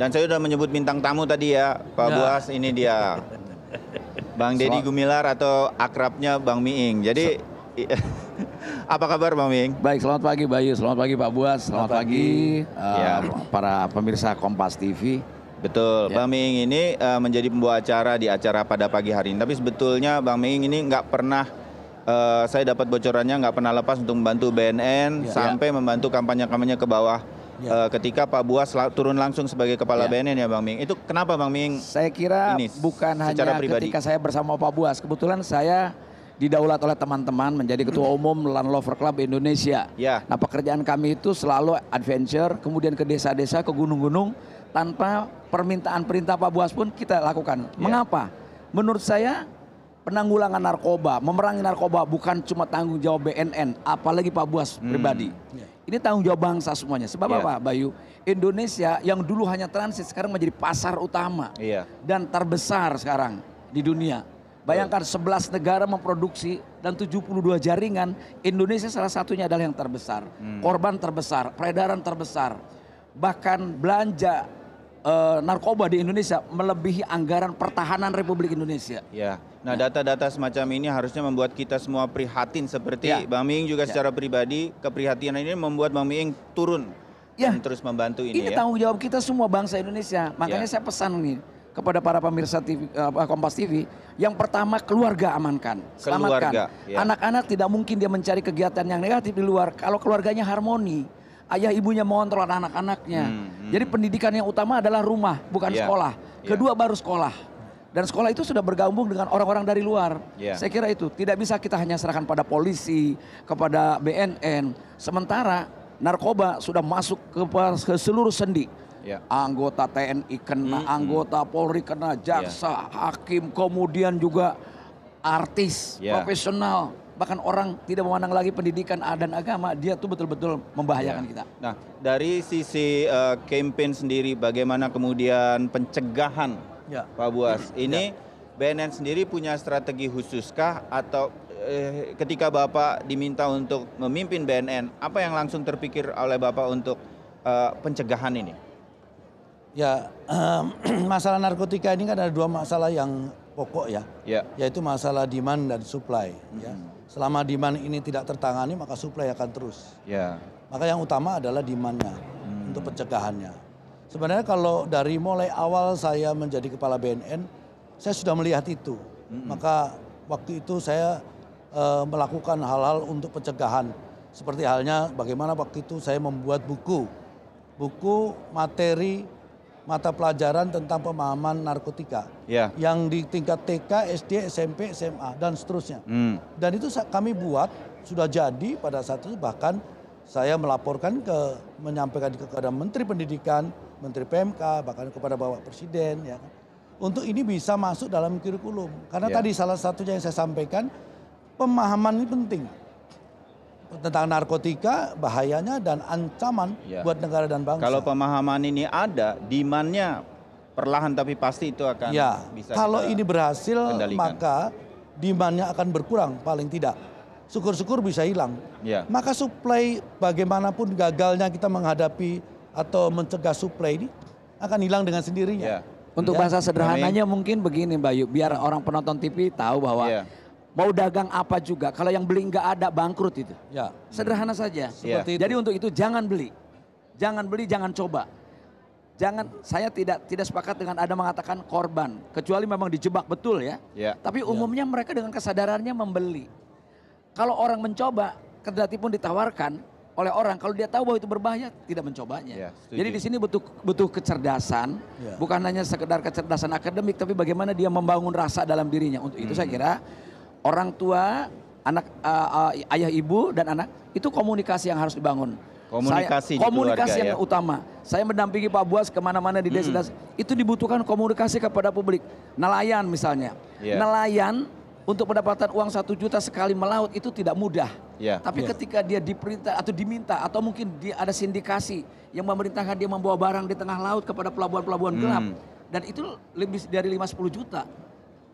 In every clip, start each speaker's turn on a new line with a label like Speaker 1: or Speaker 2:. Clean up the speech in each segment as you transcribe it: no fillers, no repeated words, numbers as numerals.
Speaker 1: Dan saya sudah menyebut bintang tamu tadi ya, Pak Buas, ini dia. Bang Deddy Gumilar atau akrabnya Bang Miing. Jadi apa kabar Bang Miing?
Speaker 2: Baik, selamat pagi Bayu, selamat pagi Pak Buas, selamat pagi para pemirsa Kompas TV.
Speaker 1: Betul, ya. Bang Miing ini menjadi pembawa acara di acara pada pagi hari ini. Tapi sebetulnya Bang Miing ini nggak pernah, saya dapat bocorannya nggak pernah lepas untuk membantu BNN sampai membantu kampanye-kampanye ke bawah. Ketika Pak Buas turun langsung sebagai kepala BNN ya Bang Miing. Itu kenapa Bang Miing?
Speaker 2: Saya kira bukan hanya
Speaker 1: pribadi.
Speaker 2: Ketika saya bersama Pak Buas, kebetulan saya didaulat oleh teman-teman menjadi Ketua Umum Land Lover Club Indonesia. Nah, pekerjaan kami itu selalu adventure, kemudian ke desa-desa, ke gunung-gunung, tanpa permintaan perintah Pak Buas pun kita lakukan. Mengapa? Menurut saya penanggulangan narkoba, memerangi narkoba bukan cuma tanggung jawab BNN, apalagi Pak Buas pribadi. Ini tanggung jawab bangsa semuanya. Sebab apa Bayu? Indonesia yang dulu hanya transit sekarang menjadi pasar utama dan terbesar sekarang di dunia. Bayangkan 11 negara memproduksi dan 72 jaringan, Indonesia salah satunya adalah yang terbesar. Korban terbesar, peredaran terbesar. Bahkan belanja narkoba di Indonesia melebihi anggaran pertahanan Republik Indonesia.
Speaker 1: Nah, data-data semacam ini harusnya membuat kita semua prihatin seperti Bang Miing juga secara pribadi. Keprihatinan ini membuat Bang Miing turun dan terus membantu ini.
Speaker 2: Ini tanggung jawab kita semua bangsa Indonesia. Makanya saya pesan nih kepada para pemirsa TV, Kompas TV, yang pertama keluarga amankan, selamatkan. Anak-anak tidak mungkin dia mencari kegiatan yang negatif di luar kalau keluarganya harmoni. Ayah ibunya mengontrol anak-anaknya. Jadi pendidikan yang utama adalah rumah, bukan sekolah. Kedua baru sekolah. Dan sekolah itu sudah bergabung dengan orang-orang dari luar. Saya kira itu tidak bisa kita hanya serahkan pada polisi, kepada BNN. Sementara narkoba sudah masuk ke seluruh sendi. Anggota TNI kena, anggota Polri kena, jaksa, hakim, kemudian juga artis, profesional. Bahkan orang tidak memandang lagi pendidikan dan agama, dia tuh betul-betul membahayakan kita.
Speaker 1: Nah, dari sisi campaign sendiri, bagaimana kemudian pencegahan Pak Buas? Ini BNN sendiri punya strategi khususkah atau ketika Bapak diminta untuk memimpin BNN, apa yang langsung terpikir oleh Bapak untuk pencegahan ini?
Speaker 3: Masalah narkotika ini kan ada dua masalah yang pokok yaitu masalah demand dan supply. Selama demand ini tidak tertangani maka supply akan terus. Maka yang utama adalah demandnya untuk pencegahannya. Sebenarnya kalau dari mulai awal saya menjadi kepala BNN, saya sudah melihat itu. Maka waktu itu saya melakukan hal-hal untuk pencegahan. Seperti halnya bagaimana waktu itu saya membuat buku materi mata pelajaran tentang pemahaman narkotika. Yang di tingkat TK, SD, SMP, SMA dan seterusnya. Dan itu kami buat, sudah jadi pada saat itu, bahkan saya melaporkan menyampaikan kepada Menteri Pendidikan, Menteri PMK, bahkan kepada Bapak Presiden. Untuk ini bisa masuk dalam kurikulum. Karena tadi salah satunya yang saya sampaikan, pemahaman ini penting. Tentang narkotika, bahayanya dan ancaman buat negara dan bangsa.
Speaker 1: Kalau pemahaman ini ada, demand-nya perlahan tapi pasti itu akan bisa.
Speaker 3: Kalau ini berhasil, maka demand-nya akan berkurang paling tidak. Syukur-syukur bisa hilang. Maka supply bagaimanapun gagalnya kita menghadapi atau mencegah supply ini akan hilang dengan sendirinya.
Speaker 2: Untuk bahasa sederhananya mungkin begini Bayu, biar orang penonton TV tahu bahwa mau dagang apa juga, kalau yang beli nggak ada bangkrut itu. Sederhana saja. Jadi untuk itu jangan beli, jangan coba. Saya tidak sepakat dengan ada mengatakan korban, kecuali memang dijebak betul ya. Tapi umumnya mereka dengan kesadarannya membeli. Kalau orang mencoba, kendati pun ditawarkan oleh orang, kalau dia tahu bahwa itu berbahaya, tidak mencobanya. Jadi di sini butuh kecerdasan, bukan hanya sekedar kecerdasan akademik, tapi bagaimana dia membangun rasa dalam dirinya. Untuk itu saya kira orang tua, ayah ibu dan anak itu komunikasi yang harus dibangun.
Speaker 1: Komunikasi
Speaker 2: yang utama. Saya mendampingi Pak Buas kemana-mana di desa-desa. Itu dibutuhkan komunikasi kepada publik. Nelayan misalnya, nelayan untuk mendapatkan uang 1 juta sekali melaut itu tidak mudah. Tapi ketika dia diperintah atau diminta atau mungkin dia ada sindikasi yang memerintahkan dia membawa barang di tengah laut kepada pelabuhan-pelabuhan gelap. Dan itu lebih dari 5-10 juta.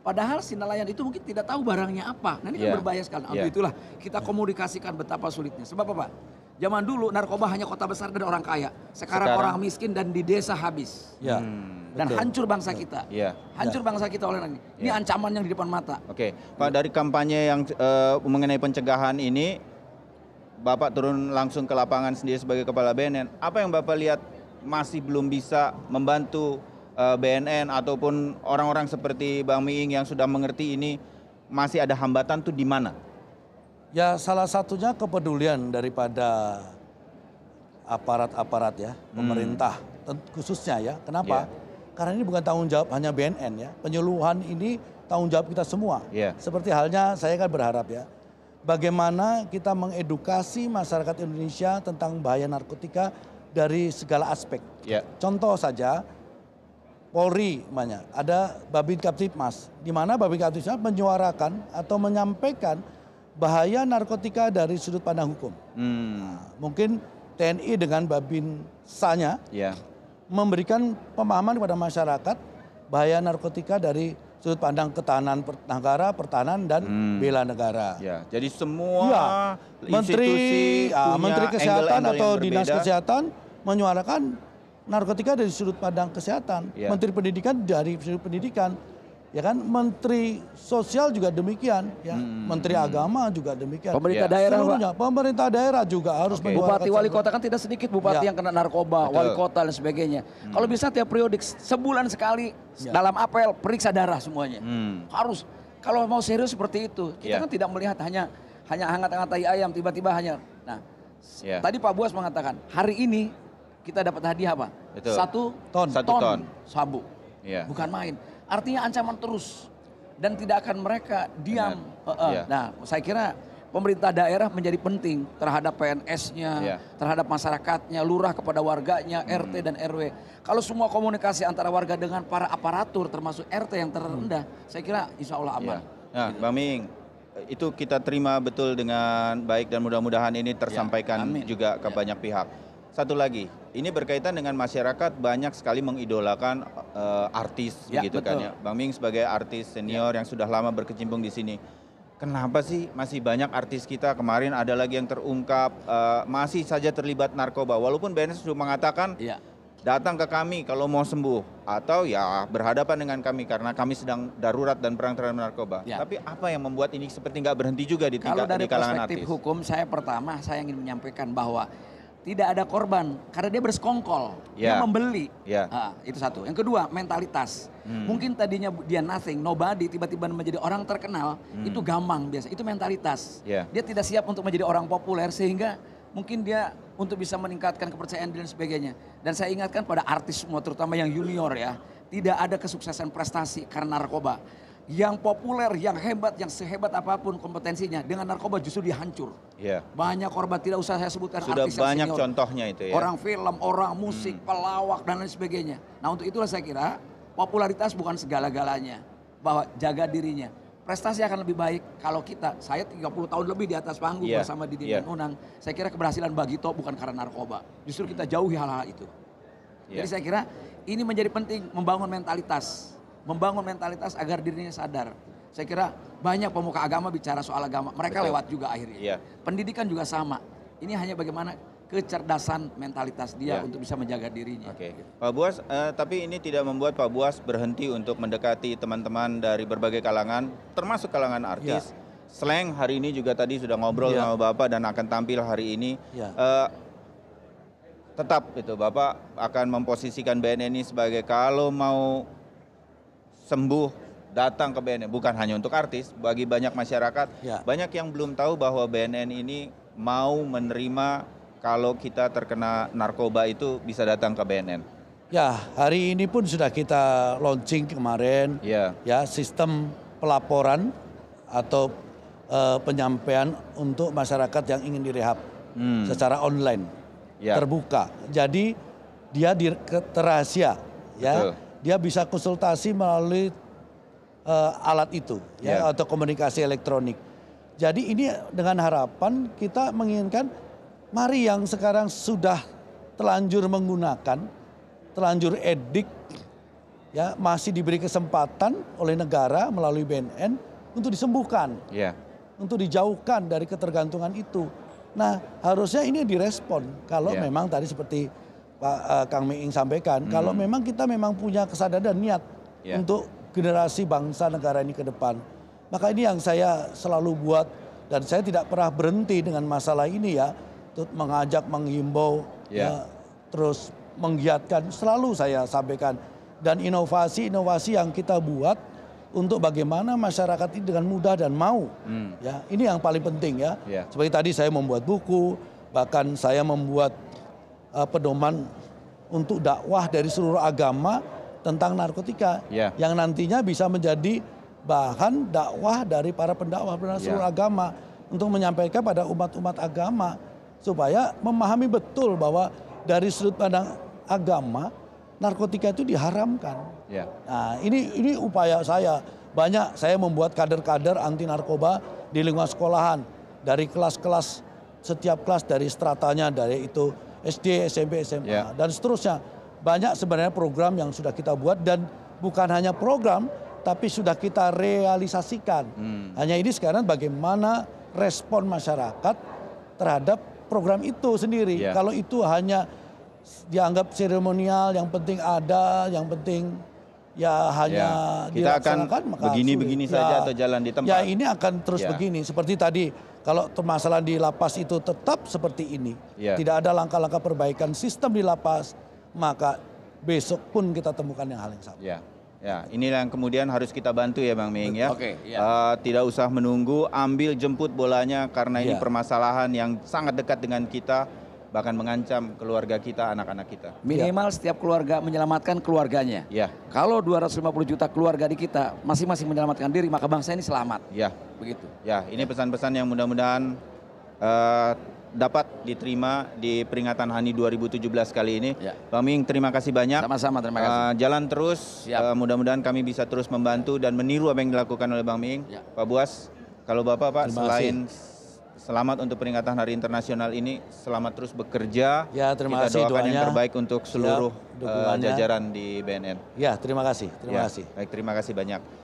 Speaker 2: Padahal si nelayan itu mungkin tidak tahu barangnya apa. Nah ini kan berbahaya sekali. Untuk itulah kita komunikasikan betapa sulitnya. Sebab apa? Zaman dulu narkoba hanya kota besar dan orang kaya. Sekarang orang miskin dan di desa habis.
Speaker 3: Ya.
Speaker 2: Dan hancur bangsa kita. Hancur bangsa kita oleh ini. Ini ancaman yang di depan mata.
Speaker 1: Oke, Pak, dari kampanye yang mengenai pencegahan ini, Bapak turun langsung ke lapangan sendiri sebagai Kepala BNN. Apa yang Bapak lihat masih belum bisa membantu BNN ataupun orang-orang seperti Bang Miing yang sudah mengerti ini, masih ada hambatan tuh di mana?
Speaker 3: Ya, salah satunya kepedulian daripada aparat-aparat ya, pemerintah khususnya ya. Kenapa? Karena ini bukan tanggung jawab hanya BNN ya. Penyuluhan ini tanggung jawab kita semua. Seperti halnya saya kan berharap ya, bagaimana kita mengedukasi masyarakat Indonesia tentang bahaya narkotika dari segala aspek. Contoh saja, Polri namanya, ada Babin Kaptipmas, di mana Babin Kaptipmas menyuarakan atau menyampaikan bahaya narkotika dari sudut pandang hukum. Mungkin TNI dengan Babin Sanya memberikan pemahaman kepada masyarakat bahaya narkotika dari sudut pandang ketahanan negara, pertahanan dan bela negara.
Speaker 1: Jadi semua institusi
Speaker 3: Menteri Kesehatan atau Dinas Kesehatan menyuarakan narkotika dari sudut pandang kesehatan. Menteri Pendidikan dari sudut pendidikan. Ya kan, Menteri Sosial juga demikian, ya. Menteri Agama juga demikian.
Speaker 2: Pemerintah daerah,
Speaker 3: pemerintah daerah juga harus
Speaker 2: Bupati wali kota kan tidak sedikit bupati yang kena narkoba, wali kota dan sebagainya. Kalau bisa tiap periodik sebulan sekali dalam apel periksa darah semuanya. Harus, kalau mau serius seperti itu, kita kan tidak melihat hanya hangat-hangat tai ayam tiba-tiba hanya. Nah, tadi Pak Buas mengatakan hari ini kita dapat hadiah apa? 1 ton sabu. Bukan main. Artinya ancaman terus dan tidak akan mereka diam. Nah, saya kira pemerintah daerah menjadi penting terhadap PNS-nya, terhadap masyarakatnya, lurah kepada warganya, RT dan RW. Kalau semua komunikasi antara warga dengan para aparatur termasuk RT yang terendah, saya kira insya Allah aman.
Speaker 1: Nah, Bang Miing, itu kita terima betul dengan baik dan mudah-mudahan ini tersampaikan juga ke banyak pihak. Satu lagi, ini berkaitan dengan masyarakat banyak sekali mengidolakan artis, begitu kan ya. Bang Miing sebagai artis senior yang sudah lama berkecimpung di sini, kenapa sih masih banyak artis kita, kemarin ada lagi yang terungkap masih saja terlibat narkoba, walaupun BNN sudah mengatakan datang ke kami kalau mau sembuh atau ya berhadapan dengan kami karena kami sedang darurat dan perang terhadap narkoba. Tapi apa yang membuat ini seperti nggak berhenti juga di tingkat di kalangan artis?
Speaker 2: Kalau dari perspektif hukum, saya ingin menyampaikan bahwa tidak ada korban karena dia bersekongkol, dia membeli. Itu satu. Yang kedua, mentalitas. Mungkin tadinya dia nothing, nobody, tiba-tiba menjadi orang terkenal, itu gampang biasa. Itu mentalitas. Dia tidak siap untuk menjadi orang populer sehingga mungkin dia untuk bisa meningkatkan kepercayaan diri dan sebagainya. Dan saya ingatkan pada artis semua, terutama yang junior ya, tidak ada kesuksesan prestasi karena narkoba. Yang populer, yang hebat, yang sehebat apapun kompetensinya, dengan narkoba justru dia hancur. Banyak korban, tidak usah saya sebutkan
Speaker 1: sudah
Speaker 2: artis
Speaker 1: banyak
Speaker 2: senior.
Speaker 1: contohnya itu ya.
Speaker 2: Orang film, orang musik, pelawak dan lain sebagainya. Nah untuk itulah saya kira popularitas bukan segala-galanya. Bahwa jaga dirinya. Prestasi akan lebih baik kalau saya 30 tahun lebih di atas panggung bersama Didi dan Unang. Saya kira keberhasilan Bagito bukan karena narkoba. Justru kita jauhi hal-hal itu. Jadi saya kira ini menjadi penting membangun mentalitas. Membangun mentalitas agar dirinya sadar. Saya kira banyak pemuka agama bicara soal agama, mereka lewat juga akhirnya. Pendidikan juga sama. Ini hanya bagaimana kecerdasan mentalitas dia untuk bisa menjaga dirinya.
Speaker 1: Pak Buas, tapi ini tidak membuat Pak Buas berhenti untuk mendekati teman-teman dari berbagai kalangan, termasuk kalangan artis. Slang hari ini juga tadi sudah ngobrol sama Bapak dan akan tampil hari ini. Tetap itu Bapak akan memposisikan BNN ini sebagai kalau mau sembuh datang ke BNN, bukan hanya untuk artis, bagi banyak masyarakat, banyak yang belum tahu bahwa BNN ini mau menerima kalau kita terkena narkoba itu bisa datang ke BNN.
Speaker 3: Ya, hari ini pun sudah kita launching kemarin, sistem pelaporan atau penyampaian untuk masyarakat yang ingin direhab secara online, terbuka. Jadi dia rahasia, dia bisa konsultasi melalui alat itu atau komunikasi elektronik. Jadi ini dengan harapan kita menginginkan mari yang sekarang sudah telanjur menggunakan, telanjur edik, masih diberi kesempatan oleh negara melalui BNN untuk disembuhkan, untuk dijauhkan dari ketergantungan itu. Nah, harusnya ini direspon kalau memang tadi seperti Pak Kang Miing sampaikan, kalau memang kita memang punya kesadaran dan niat untuk generasi bangsa negara ini ke depan. Maka ini yang saya selalu buat dan saya tidak pernah berhenti dengan masalah ini ya, untuk mengajak, menghimbau, terus menggiatkan, selalu saya sampaikan. Dan inovasi-inovasi yang kita buat untuk bagaimana masyarakat ini dengan mudah dan mau. Ya, ini yang paling penting ya. Seperti tadi saya membuat buku, bahkan saya membuat pedoman untuk dakwah dari seluruh agama tentang narkotika. Yang nantinya bisa menjadi bahan dakwah dari para pendakwah seluruh agama untuk menyampaikan pada umat-umat agama supaya memahami betul bahwa dari sudut pandang agama narkotika itu diharamkan. Nah, ini upaya saya. Banyak saya membuat kader-kader anti narkoba di lingkungan sekolahan. Dari kelas-kelas, setiap kelas dari stratanya, dari itu SD, SMP, SMA, dan seterusnya. Banyak sebenarnya program yang sudah kita buat dan bukan hanya program, tapi sudah kita realisasikan. Hanya ini sekarang bagaimana respon masyarakat terhadap program itu sendiri. Kalau itu hanya dianggap seremonial, yang penting ada, yang penting ya hanya
Speaker 1: kita akan begini-begini saja atau jalan di tempat.
Speaker 3: Ya ini akan terus begini. Seperti tadi, kalau permasalahan di lapas itu tetap seperti ini, tidak ada langkah-langkah perbaikan sistem di lapas, maka besok pun kita temukan yang hal yang sama.
Speaker 1: Ya, inilah yang kemudian harus kita bantu ya Bang Miing ya. Tidak usah menunggu, ambil jemput bolanya karena ini permasalahan yang sangat dekat dengan kita. Bahkan mengancam keluarga kita, anak-anak kita.
Speaker 2: Minimal setiap keluarga menyelamatkan keluarganya. Kalau 250 juta keluarga di kita masing-masing menyelamatkan diri, maka bangsa ini selamat. Begitu.
Speaker 1: Ya, ini pesan-pesan yang mudah-mudahan dapat diterima di peringatan HANI 2017 kali ini. Bang Miing, terima kasih banyak.
Speaker 2: Sama-sama, terima kasih.
Speaker 1: Jalan terus, mudah-mudahan kami bisa terus membantu dan meniru apa yang dilakukan oleh Bang Miing. Pak Buas, kalau Bapak, Pak, selain selamat untuk peringatan Hari Internasional ini, selamat terus bekerja.
Speaker 3: Terima kasih
Speaker 1: kita doakan
Speaker 3: doanya.
Speaker 1: yang terbaik untuk seluruh jajaran di BNN.
Speaker 3: Terima kasih.
Speaker 1: Baik, terima kasih banyak.